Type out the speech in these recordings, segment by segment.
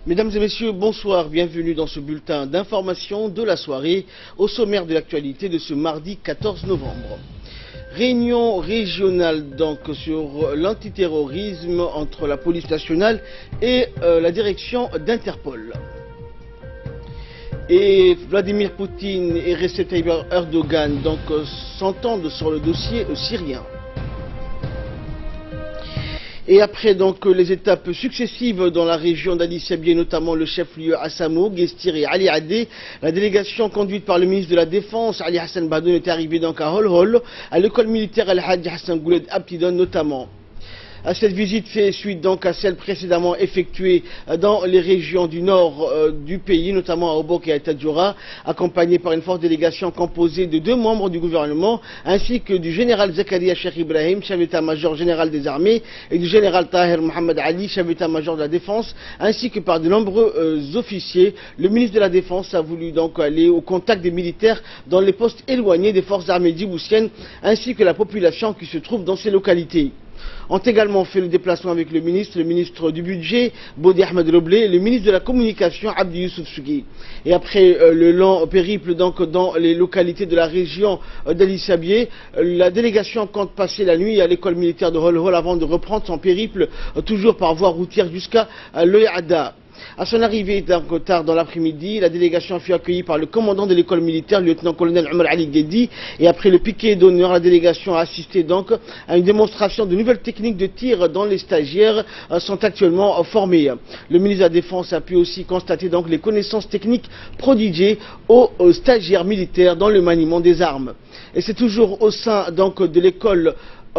Mesdames et messieurs, bonsoir, bienvenue dans ce bulletin d'information de la soirée au sommaire de l'actualité de ce mardi 14 novembre. Réunion régionale donc sur l'antiterrorisme entre la police nationale et la direction d'Interpol. Et Vladimir Poutine et Recep Tayyip Erdogan donc s'entendent sur le dossier syrien. Et après donc les étapes successives dans la région d'Addis Abeba, notamment le chef-lieu Assamo, Gestir et Ali Adé, la délégation conduite par le ministre de la Défense, Ali Hassan Badoun, est arrivée donc à Holhol, à l'école militaire Al-Hadj Hassan Gouled Abtidon notamment. Cette visite fait suite donc à celle précédemment effectuée dans les régions du nord du pays, notamment à Obok et à Tadjoura, accompagnée par une forte délégation composée de 2 membres du gouvernement, ainsi que du général Zakaria Cheikh Ibrahim, chef d'état-major général des armées, et du général Tahir Mohamed Ali, chef d'état-major de la défense, ainsi que par de nombreux officiers. Le ministre de la Défense a voulu donc aller au contact des militaires dans les postes éloignés des forces armées djiboutiennes, ainsi que la population qui se trouve dans ces localités. Ont également fait le déplacement avec le ministre du budget, Bodi Ahmed Roblé, et le ministre de la communication, Abdi Youssouf Sougui. Et après le long périple donc dans les localités de la région d'Addis Abeba, la délégation compte passer la nuit à l'école militaire de Holhol avant de reprendre son périple, toujours par voie routière jusqu'à l'Oyada. À son arrivée tard dans l'après-midi, la délégation fut accueillie par le commandant de l'école militaire, le lieutenant-colonel Omar Ali Guedi, et après le piquet d'honneur, la délégation a assisté donc à une démonstration de nouvelles techniques de tir dont les stagiaires sont actuellement formés. Le ministre de la Défense a pu aussi constater donc les connaissances techniques prodiguées aux stagiaires militaires dans le maniement des armes. Et c'est toujours au sein donc de l'école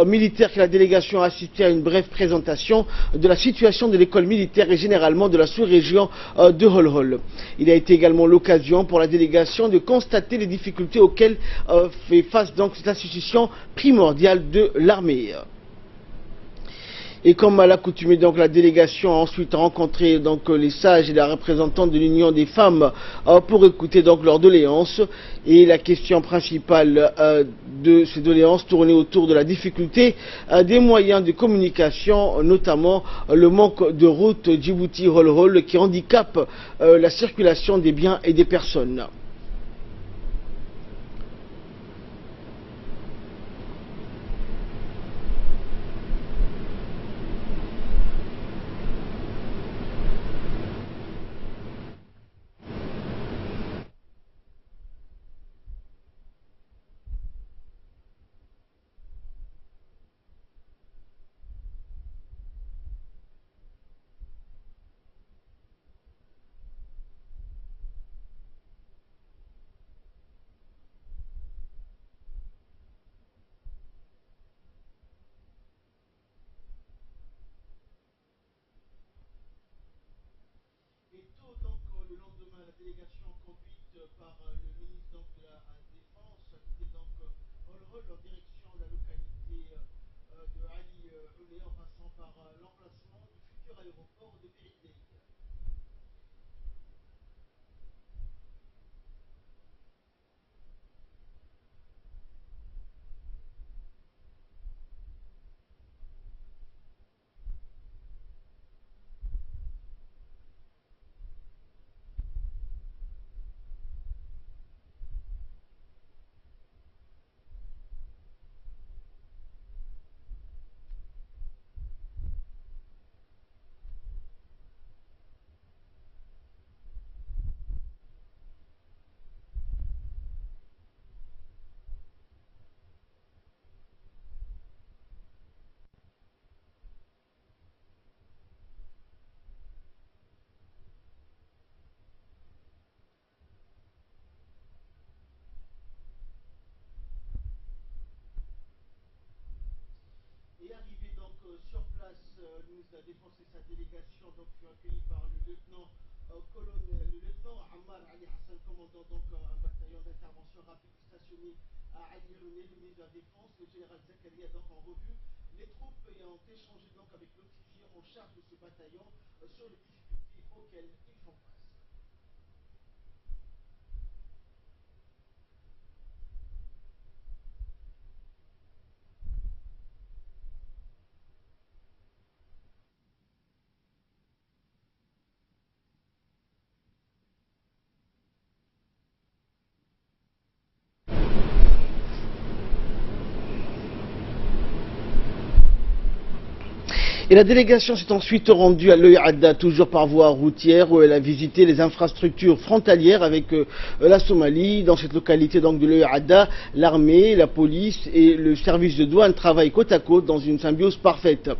militaire que la délégation a assisté à une brève présentation de la situation de l'école militaire et généralement de la sous-région de Holhol. Il a été également l'occasion pour la délégation de constater les difficultés auxquelles fait face donc cette institution primordiale de l'armée. Et comme à l'accoutumée, donc la délégation a ensuite rencontré donc les sages et les représentants de l'Union des femmes pour écouter donc leurs doléances. Et la question principale de ces doléances tournait autour de la difficulté des moyens de communication, notamment le manque de routes Djibouti-Holhol qui handicape la circulation des biens et des personnes. Le lendemain, la délégation conduite par le ministre donc, de la Défense a quitté donc Holhol en direction de la localité de Ali Oulé en passant par l'emplacement du futur aéroport de Périgueux. Et arrivé donc sur place, le ministre de la Défense et sa délégation donc fut accueilli par le lieutenant Ammar Ali Hassan, commandant donc un bataillon d'intervention rapide stationné à Ali Roulé. Le ministre de la Défense, le général Zakaria donc en revue les troupes et ont échangé donc avec l'officier en charge de ce bataillon sur les difficultés auxquelles ils font face. Et la délégation s'est ensuite rendue à l'Oeil Adda, toujours par voie routière, où elle a visité les infrastructures frontalières avec la Somalie. Dans cette localité donc de l'Oeil Adda, l'armée, la police et le service de douane travaillent côte à côte dans une symbiose parfaite.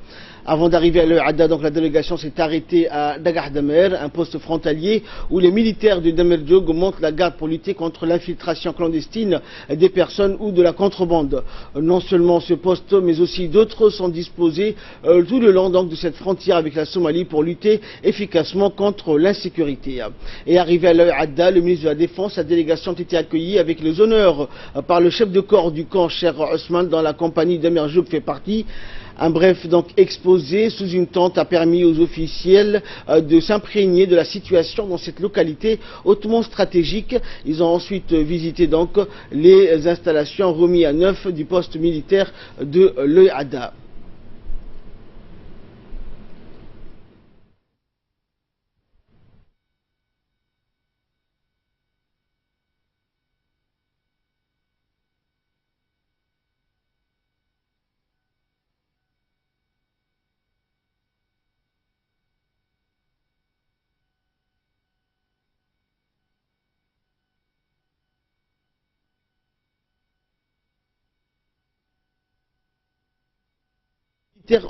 Avant d'arriver à l'Oeil Adda, donc la délégation s'est arrêtée à Dagahdamer, un poste frontalier où les militaires de Damerdiog montent la garde pour lutter contre l'infiltration clandestine des personnes ou de la contrebande. Non seulement ce poste, mais aussi d'autres sont disposés tout le long donc de cette frontière avec la Somalie pour lutter efficacement contre l'insécurité. Et arrivé à l'Oeil Adda, le ministre de la Défense, sa délégation a été accueillie avec les honneurs par le chef de corps du camp, Cher Ousmane, dont la compagnie Damerdiog fait partie. Un bref donc exposé sous une tente a permis aux officiels de s'imprégner de la situation dans cette localité hautement stratégique. Ils ont ensuite visité donc les installations remises à neuf du poste militaire de l'Oeil Adda.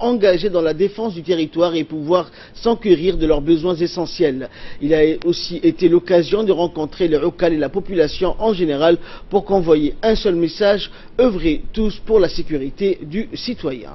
Engagés dans la défense du territoire et pouvoir s'enquérir de leurs besoins essentiels. Il a aussi été l'occasion de rencontrer les Oukal et la population en général pour qu'envoyer un seul message, œuvrer tous pour la sécurité du citoyen.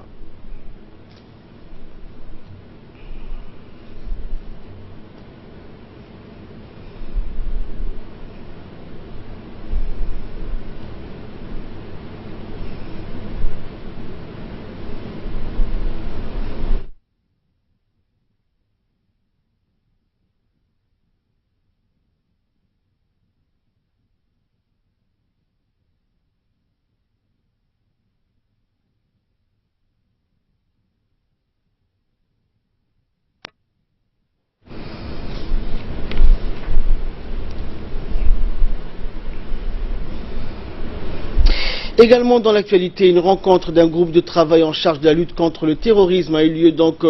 Également dans l'actualité, une rencontre d'un groupe de travail en charge de la lutte contre le terrorisme a eu lieu donc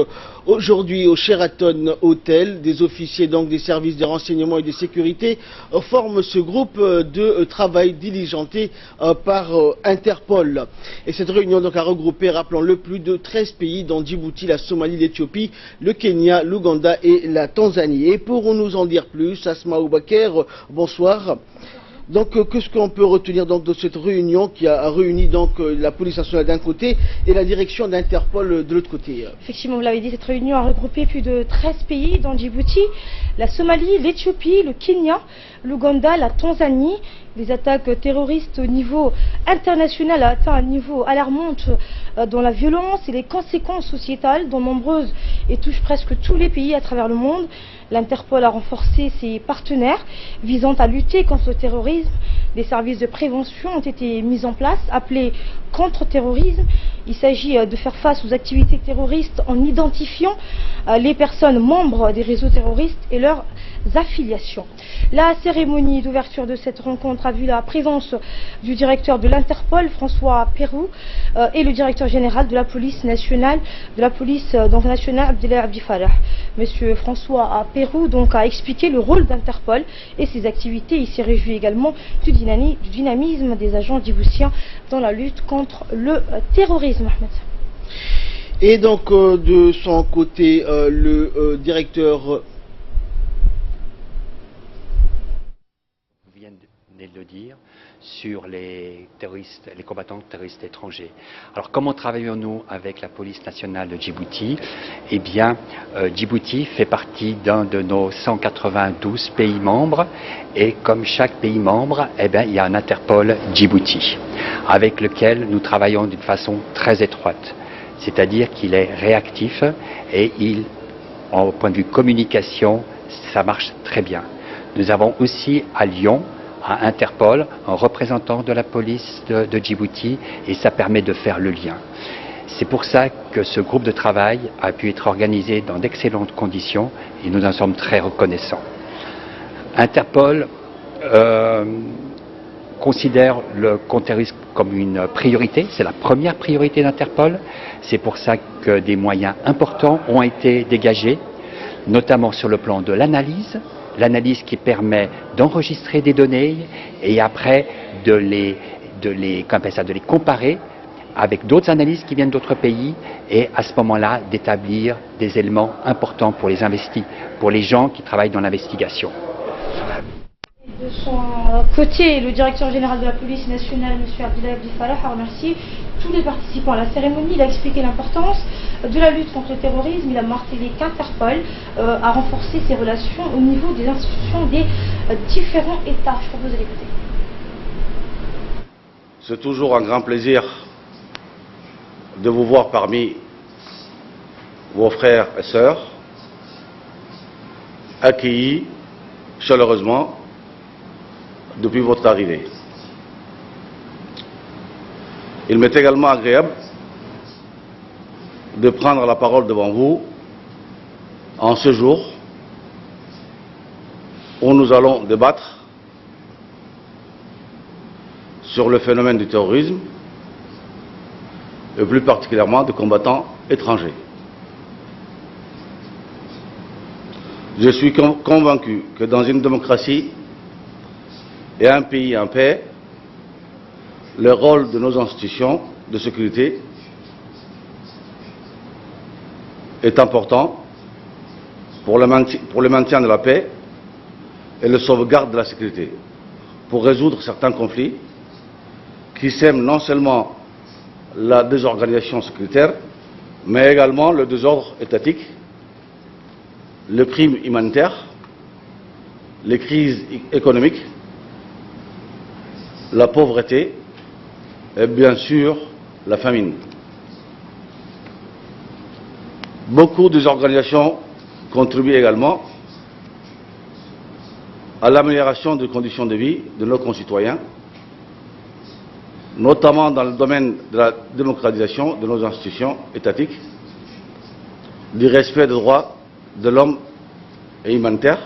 aujourd'hui au Sheraton Hotel. Des officiers donc des services de renseignement et de sécurité forment ce groupe de travail diligenté par Interpol. Et cette réunion donc a regroupé, rappelons-le, plus de 13 pays dont Djibouti, la Somalie, l'Éthiopie, le Kenya, l'Ouganda et la Tanzanie. Et pour nous en dire plus, Asma Oubaker, bonsoir. Donc, qu'est-ce qu'on peut retenir donc de cette réunion qui a réuni donc la police nationale d'un côté et la direction d'Interpol de l'autre côté? Effectivement, vous l'avez dit, cette réunion a regroupé plus de 13 pays, dont Djibouti, la Somalie, l'Éthiopie, le Kenya, l'Ouganda, la Tanzanie. Les attaques terroristes au niveau international ont atteint un niveau alarmant dans la violence et les conséquences sociétales, dont nombreuses et touchent presque tous les pays à travers le monde. L'Interpol a renforcé ses partenaires visant à lutter contre le terrorisme. Des services de prévention ont été mis en place, appelés contre-terrorisme. Il s'agit de faire face aux activités terroristes en identifiant les personnes membres des réseaux terroristes et leurs affiliations. La cérémonie d'ouverture de cette rencontre a vu la présence du directeur de l'Interpol, François Pérou, et le directeur général de la police nationale, nationale, Abdellah Abdifarah. Monsieur François Pérou donc a expliqué le rôle d'Interpol et ses activités. Il s'est réjoui également du dynamisme des agents djiboutiens dans la lutte contre le terrorisme. Ahmed. Et donc de son côté, le directeur de le dire, sur les terroristes, les combattants terroristes étrangers. Alors comment travaillons-nous avec la police nationale de Djibouti? Eh bien, Djibouti fait partie d'un de nos 192 pays membres et comme chaque pays membre, eh bien, il y a un Interpol Djibouti avec lequel nous travaillons d'une façon très étroite. C'est-à-dire qu'il est réactif et au point de vue communication, ça marche très bien. Nous avons aussi à Lyon, à Interpol, un représentant de la police de Djibouti et ça permet de faire le lien. C'est pour ça que ce groupe de travail a pu être organisé dans d'excellentes conditions et nous en sommes très reconnaissants. Interpol considère le contre-terrorisme comme une priorité, c'est la première priorité d'Interpol. C'est pour ça que des moyens importants ont été dégagés, notamment sur le plan de l'analyse qui permet d'enregistrer des données et après de les comparer avec d'autres analyses qui viennent d'autres pays et à ce moment-là d'établir des éléments importants pour les gens qui travaillent dans l'investigation. De son côté, le directeur général de la police nationale, M. Abdellah Abdifalah, a remercié tous les participants à la cérémonie. Il a expliqué l'importance de la lutte contre le terrorisme. Il a martelé qu'Interpol a renforcé ses relations au niveau des institutions des différents États. Je propose de l'écouter. C'est toujours un grand plaisir de vous voir parmi vos frères et sœurs, accueillis chaleureusement depuis votre arrivée. Il m'est également agréable de prendre la parole devant vous en ce jour où nous allons débattre sur le phénomène du terrorisme et plus particulièrement de combattants étrangers. Je suis convaincu que dans une démocratie et un pays en paix, le rôle de nos institutions de sécurité est important pour le maintien de la paix et le sauvegarde de la sécurité, pour résoudre certains conflits qui sèment non seulement la désorganisation sécuritaire, mais également le désordre étatique, le crime humanitaire, les crises économiques, la pauvreté et bien sûr la famine. Beaucoup des organisations contribuent également à l'amélioration des conditions de vie de nos concitoyens, notamment dans le domaine de la démocratisation de nos institutions étatiques, du respect des droits de l'homme et humanitaire,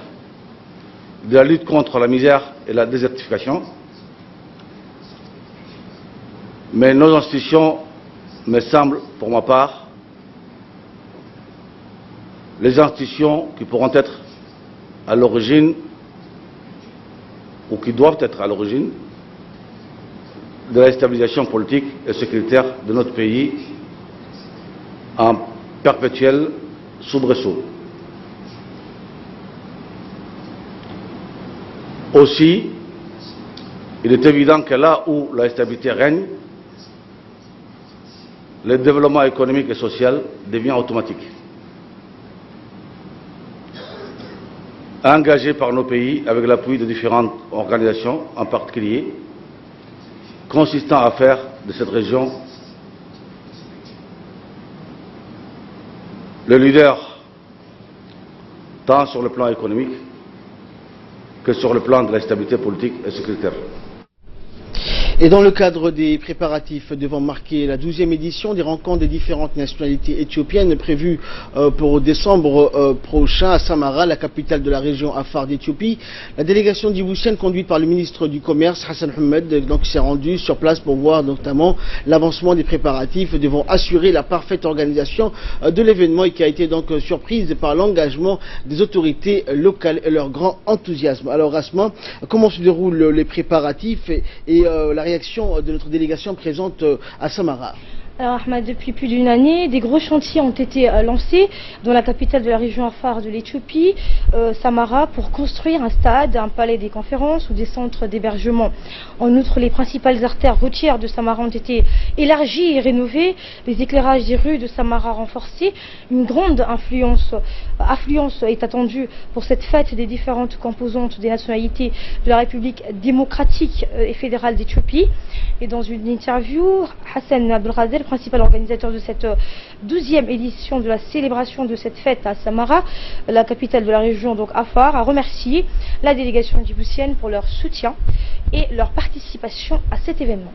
de la lutte contre la misère et la désertification. Mais nos institutions me semblent, pour ma part, les institutions qui pourront être à l'origine, ou qui doivent être à l'origine, de la stabilisation politique et sécuritaire de notre pays en perpétuel soubresaut. Aussi, il est évident que là où la stabilité règne, le développement économique et social devient automatique. Engagé par nos pays avec l'appui de différentes organisations, en particulier, consistant à faire de cette région le leader tant sur le plan économique que sur le plan de la stabilité politique et sécuritaire. Et dans le cadre des préparatifs devant marquer la 12e édition des rencontres des différentes nationalités éthiopiennes prévues pour décembre prochain à Samara, la capitale de la région Afar d'Éthiopie, la délégation djiboutienne conduite par le ministre du Commerce Hassan Ahmed s'est rendue sur place pour voir notamment l'avancement des préparatifs devant assurer la parfaite organisation de l'événement et qui a été donc surprise par l'engagement des autorités locales et leur grand enthousiasme. Alors Asma, comment se déroulent les préparatifs et la réaction de notre délégation présente à Samara? Alors Ahmed, depuis plus d'une année, des gros chantiers ont été lancés dans la capitale de la région Afar de l'Éthiopie, Samara, pour construire un stade, un palais des conférences ou des centres d'hébergement. En outre, les principales artères routières de Samara ont été élargies et rénovées, les éclairages des rues de Samara renforcés. Une grande affluence est attendue pour cette fête des différentes composantes des nationalités de la République démocratique et fédérale d'Éthiopie. Et dans une interview, Hassan Abdelrazel, principal organisateur de cette 12e édition de la célébration de cette fête à Samara, la capitale de la région, donc Afar, a remercié la délégation djiboutienne pour leur soutien et leur participation à cet événement.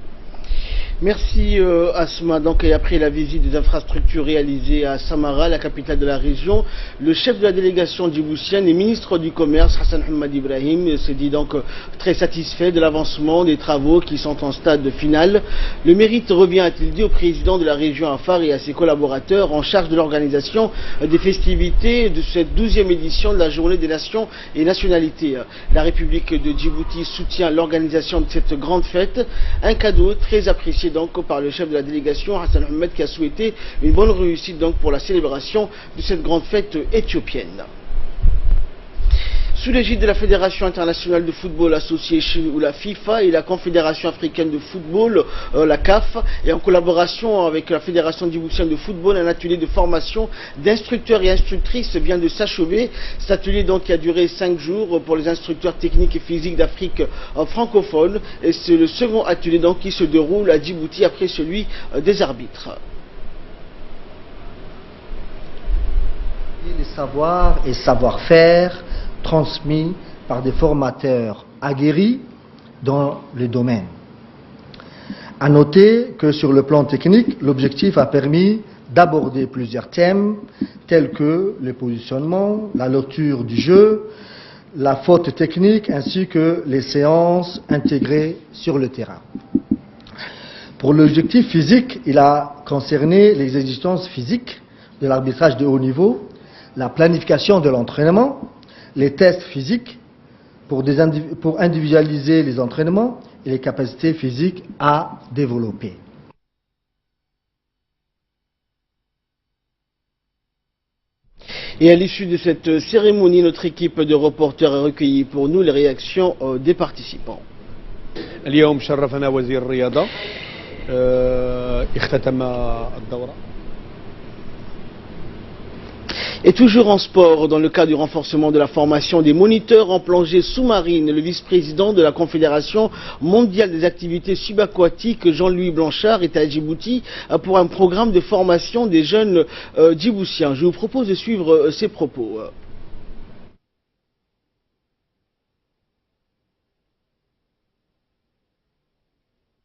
Merci Asma. Donc, et après la visite des infrastructures réalisées à Samara, la capitale de la région, le chef de la délégation djiboutienne et ministre du Commerce, Hassan Hamad Ibrahim, s'est dit donc très satisfait de l'avancement des travaux qui sont en stade final. Le mérite revient, a-t-il dit, au président de la région Afar et à ses collaborateurs en charge de l'organisation des festivités de cette 12e édition de la Journée des Nations et Nationalités. La République de Djibouti soutient l'organisation de cette grande fête, un cadeau très apprécié donc par le chef de la délégation Hassan Hamad qui a souhaité une bonne réussite donc pour la célébration de cette grande fête éthiopienne. Sous l'égide de la Fédération internationale de football Association ou la FIFA et la Confédération africaine de football, la CAF, et en collaboration avec la Fédération djiboutienne de football, un atelier de formation d'instructeurs et instructrices vient de s'achever. Cet atelier donc qui a duré 5 jours pour les instructeurs techniques et physiques d'Afrique francophone. Et c'est le second atelier donc qui se déroule à Djibouti après celui des arbitres. Les savoirs et savoir-faire transmis par des formateurs aguerris dans le domaine. À noter que sur le plan technique, l'objectif a permis d'aborder plusieurs thèmes tels que le positionnement, la lecture du jeu, la faute technique ainsi que les séances intégrées sur le terrain. Pour l'objectif physique, il a concerné les exigences physiques de l'arbitrage de haut niveau, la planification de l'entraînement, les tests physiques pour individualiser les entraînements et les capacités physiques à développer. Et à l'issue de cette cérémonie, notre équipe de reporters a recueilli pour nous les réactions des participants. اليوم شرفنا وزير الرياضة اختتم الدورة. Et toujours en sport, dans le cadre du renforcement de la formation des moniteurs en plongée sous-marine, le vice-président de la Confédération mondiale des activités subaquatiques, Jean-Louis Blanchard, est à Djibouti pour un programme de formation des jeunes djiboutiens. Je vous propose de suivre ses propos.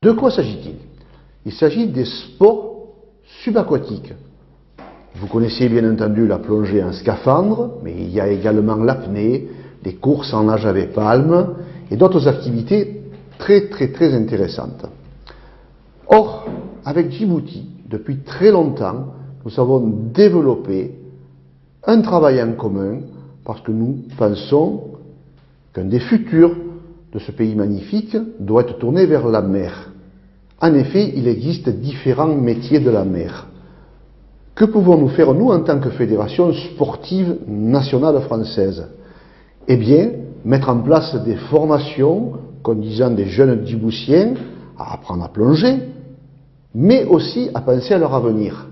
De quoi s'agit-il? Il s'agit des sports subaquatiques. Vous connaissez bien entendu la plongée en scaphandre, mais il y a également l'apnée, les courses en nage avec palme et d'autres activités très intéressantes. Or, avec Djibouti, depuis très longtemps, nous avons développé un travail en commun parce que nous pensons qu'un des futurs de ce pays magnifique doit être tourné vers la mer. En effet, il existe différents métiers de la mer. Que pouvons-nous faire, nous, en tant que fédération sportive nationale française? Eh bien, mettre en place des formations conduisant des jeunes djiboutiens à apprendre à plonger, mais aussi à penser à leur avenir.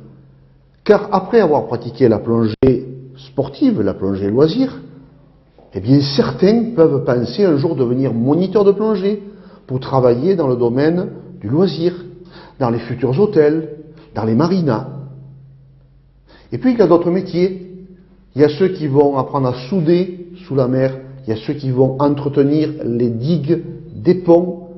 Car après avoir pratiqué la plongée sportive, la plongée loisir, eh bien, certains peuvent penser un jour devenir moniteur de plongée pour travailler dans le domaine du loisir, dans les futurs hôtels, dans les marinas. Et puis il y a d'autres métiers. Il y a ceux qui vont apprendre à souder sous la mer, il y a ceux qui vont entretenir les digues des ponts.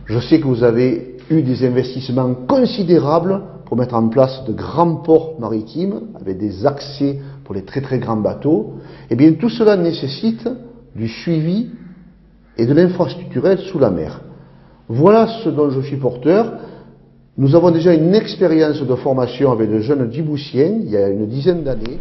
Je sais que vous avez eu des investissements considérables pour mettre en place de grands ports maritimes avec des accès pour les très grands bateaux. Eh bien tout cela nécessite du suivi et de l'infrastructurel sous la mer. Voilà ce dont je suis porteur. Nous avons déjà une expérience de formation avec de jeunes djiboutiens il y a une dizaine d'années.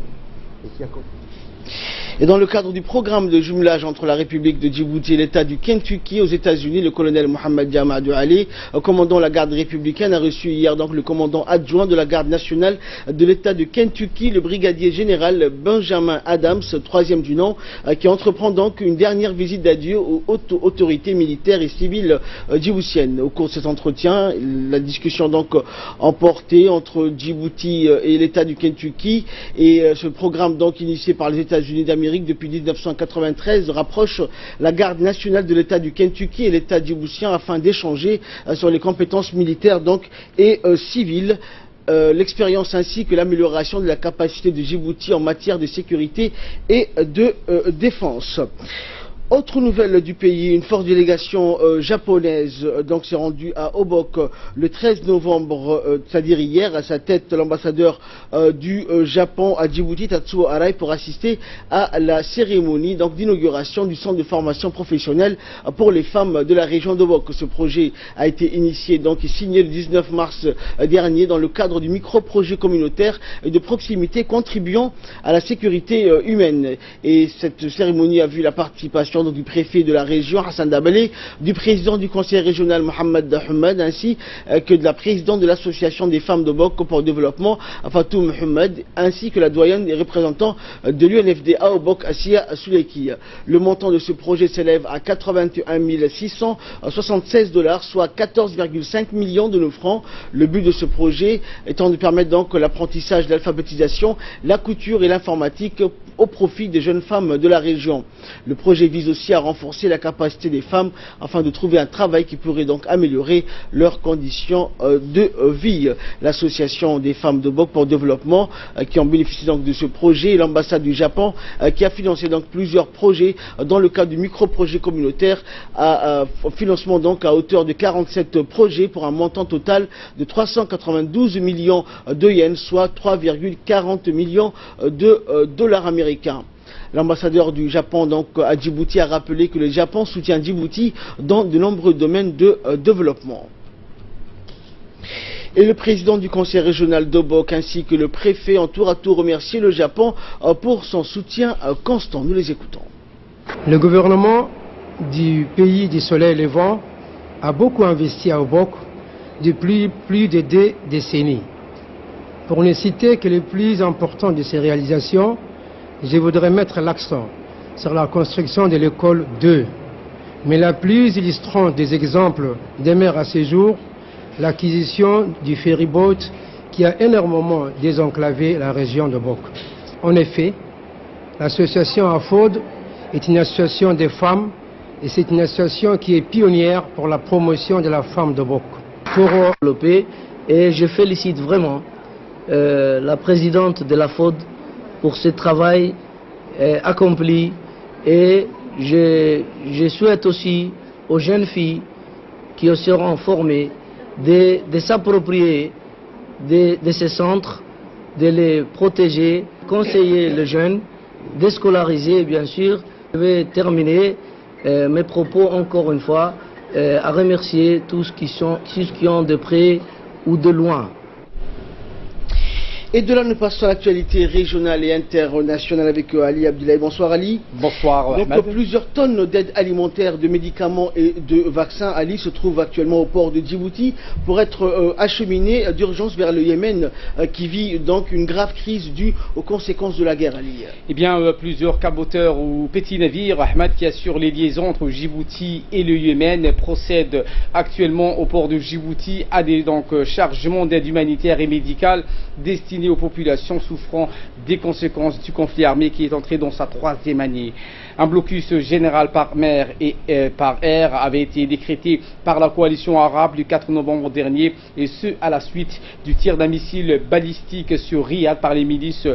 Et dans le cadre du programme de jumelage entre la République de Djibouti et l'État du Kentucky aux États-Unis, le colonel Mohamed Jamadou Ali, commandant la garde républicaine, a reçu hier donc le commandant adjoint de la garde nationale de l'État de Kentucky, le brigadier général Benjamin Adams, troisième du nom, qui entreprend donc une dernière visite d'adieu aux hautes autorités militaires et civiles djiboutiennes. Au cours de cet entretien, la discussion donc emportée entre Djibouti et l'État du Kentucky et ce programme donc initié par les États-Unis d'Amérique depuis 1993 rapproche la garde nationale de l'État du Kentucky et l'État djiboutien afin d'échanger sur les compétences militaires donc et civiles, l'expérience ainsi que l'amélioration de la capacité de Djibouti en matière de sécurité et de défense. Autre nouvelle du pays, une forte délégation japonaise donc s'est rendue à Obok le 13 novembre, c'est-à-dire hier, à sa tête l'ambassadeur du Japon à Djibouti, Tatsuo Arai, pour assister à la cérémonie donc d'inauguration du centre de formation professionnelle pour les femmes de la région d'Obok. Ce projet a été initié donc et signé le 19 mars dernier dans le cadre du micro-projet communautaire et de proximité contribuant à la sécurité humaine. Et cette cérémonie a vu la participation du préfet de la région Hassan Dabale, du président du conseil régional Mohamed Dahoumed, ainsi que de la présidente de l'association des femmes d'Obok pour le développement Fatou Mohamed, ainsi que la doyenne des représentants de l'UNFD à Obok, Assia Souleki. Le montant de ce projet s'élève à 81 676 $, soit 14,5 millions de nos francs. Le but de ce projet étant de permettre donc l'apprentissage de l'alphabétisation, la couture et l'informatique au profit des jeunes femmes de la région. Le projet vise aussi à renforcer la capacité des femmes afin de trouver un travail qui pourrait donc améliorer leurs conditions de vie. L'association des femmes d'Obok pour le développement qui en bénéficie donc de ce projet, et l'ambassade du Japon qui a financé donc plusieurs projets dans le cadre du micro-projet communautaire, financement donc à hauteur de 47 projets pour un montant total de 392 millions de yens, soit 3,40 millions de dollars américains. L'ambassadeur du Japon donc à Djibouti a rappelé que le Japon soutient Djibouti dans de nombreux domaines de développement. Et le président du conseil régional d'Obok ainsi que le préfet ont tour à tour remercié le Japon pour son soutien constant. Nous les écoutons. Le gouvernement du pays du soleil levant a beaucoup investi à Obok depuis plus de 2 décennies. Pour ne citer que les plus importants de ces réalisations, je voudrais mettre l'accent sur la construction de l'école 2. Mais la plus illustrante des exemples demeure à ce jour l'acquisition du ferryboat qui a énormément désenclavé la région d'Obok. En effet, l'association AFOD est une association des femmes et c'est une association qui est pionnière pour la promotion de la femme d'Obok. Pour développer, et je félicite vraiment la présidente de l'AFOD pour ce travail accompli, et je souhaite aussi aux jeunes filles qui seront formées de s'approprier de ces centres, de les protéger, conseiller les jeunes, de scolariser bien sûr. Je vais terminer mes propos encore une fois à remercier tous qui ont de près ou de loin. Et de là, nous passons à l'actualité régionale et internationale avec Ali Abdoulaye. Bonsoir Ali. Bonsoir. Donc plusieurs tonnes d'aide alimentaire, de médicaments et de vaccins, Ali, se trouvent actuellement au port de Djibouti pour être acheminées d'urgence vers le Yémen qui vit donc une grave crise due aux conséquences de la guerre, Ali. Eh bien, plusieurs caboteurs ou petits navires, Ahmed, qui assurent les liaisons entre Djibouti et le Yémen, procèdent actuellement au port de Djibouti à des chargements d'aide humanitaire et médicale destinés aux populations souffrant des conséquences du conflit armé qui est entré dans sa 3e année. Un blocus général par mer et par air avait été décrété par la coalition arabe le 4 novembre dernier, et ce à la suite du tir d'un missile balistique sur Riyad par les milices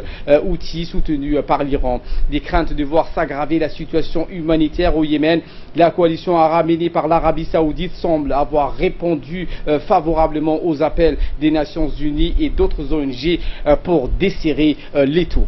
Houthis soutenues par l'Iran. Des craintes de voir s'aggraver la situation humanitaire au Yémen, la coalition arabe menée par l'Arabie Saoudite semble avoir répondu favorablement aux appels des Nations Unies et d'autres ONG pour desserrer l'étau.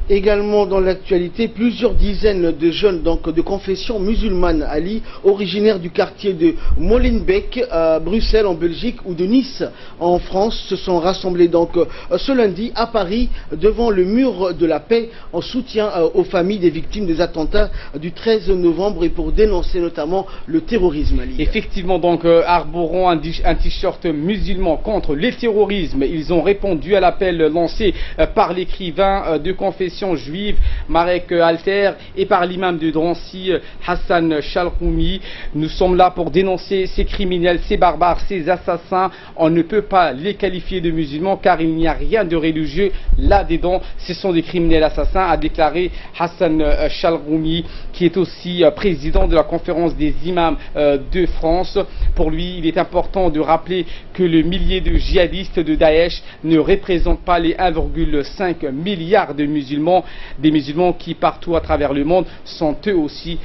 Également dans l'actualité, plusieurs dizaines de jeunes donc de confession musulmane, Ali, originaires du quartier de Molenbeek à Bruxelles en Belgique ou de Nice en France, se sont rassemblés donc ce lundi à Paris devant le mur de la paix en soutien aux familles des victimes des attentats du 13 novembre et pour dénoncer notamment le terrorisme, Ali. Effectivement, donc arborant un t-shirt musulman contre le terrorisme, ils ont répondu à l'appel lancé par l'écrivain de confession juive Marek Alter et par l'imam de Drancy Hassan Chalroumi. Nous sommes là pour dénoncer ces criminels, ces barbares, ces assassins. On ne peut pas les qualifier de musulmans car il n'y a rien de religieux là-dedans. Ce sont des criminels assassins, a déclaré Hassan Chalroumi, qui est aussi président de la conférence des imams de France. Pour lui, il est important de rappeler que le millier de djihadistes de Daesh ne représente pas les 1,5 milliard de musulmans musulmans qui partout à travers le monde sont eux aussi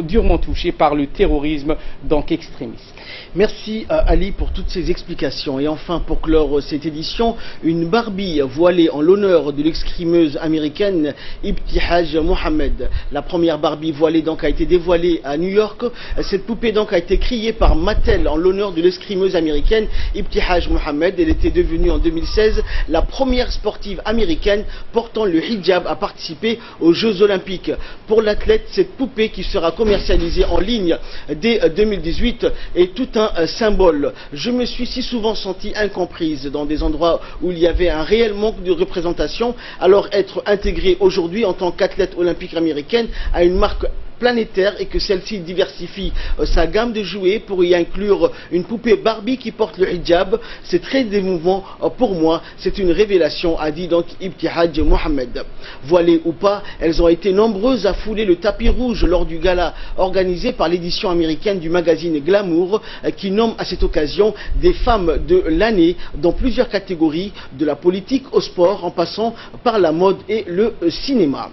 durement touchés par le terrorisme donc extrémiste. Merci Ali pour toutes ces explications. Et enfin, pour clore cette édition, une Barbie voilée en l'honneur de l'escrimeuse américaine Ibtihaj Mohamed. La première Barbie voilée donc a été dévoilée à New York. Cette poupée donc a été créée par Mattel en l'honneur de l'escrimeuse américaine Ibtihaj Mohamed. Elle était devenue en 2016 la première sportive américaine portant le hijab à participer aux Jeux Olympiques. Pour l'athlète, cette poupée qui sera commercialisée en ligne dès 2018 est tout un symbole. Je me suis si souvent sentie incomprise dans des endroits où il y avait un réel manque de représentation. Alors être intégrée aujourd'hui en tant qu'athlète olympique américaine à une marque planétaire et que celle-ci diversifie sa gamme de jouets pour y inclure une poupée Barbie qui porte le hijab, c'est très émouvant pour moi, c'est une révélation, a dit donc Ibtihaj Mohamed. Voilées ou pas, elles ont été nombreuses à fouler le tapis rouge lors du gala organisé par l'édition américaine du magazine Glamour qui nomme à cette occasion des femmes de l'année dans plusieurs catégories, de la politique au sport en passant par la mode et le cinéma.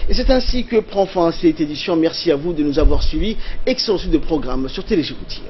Et c'est ainsi que prend fin cette édition. Merci à vous de nous avoir suivis. Excellent suite de programme sur Télé Djibouti.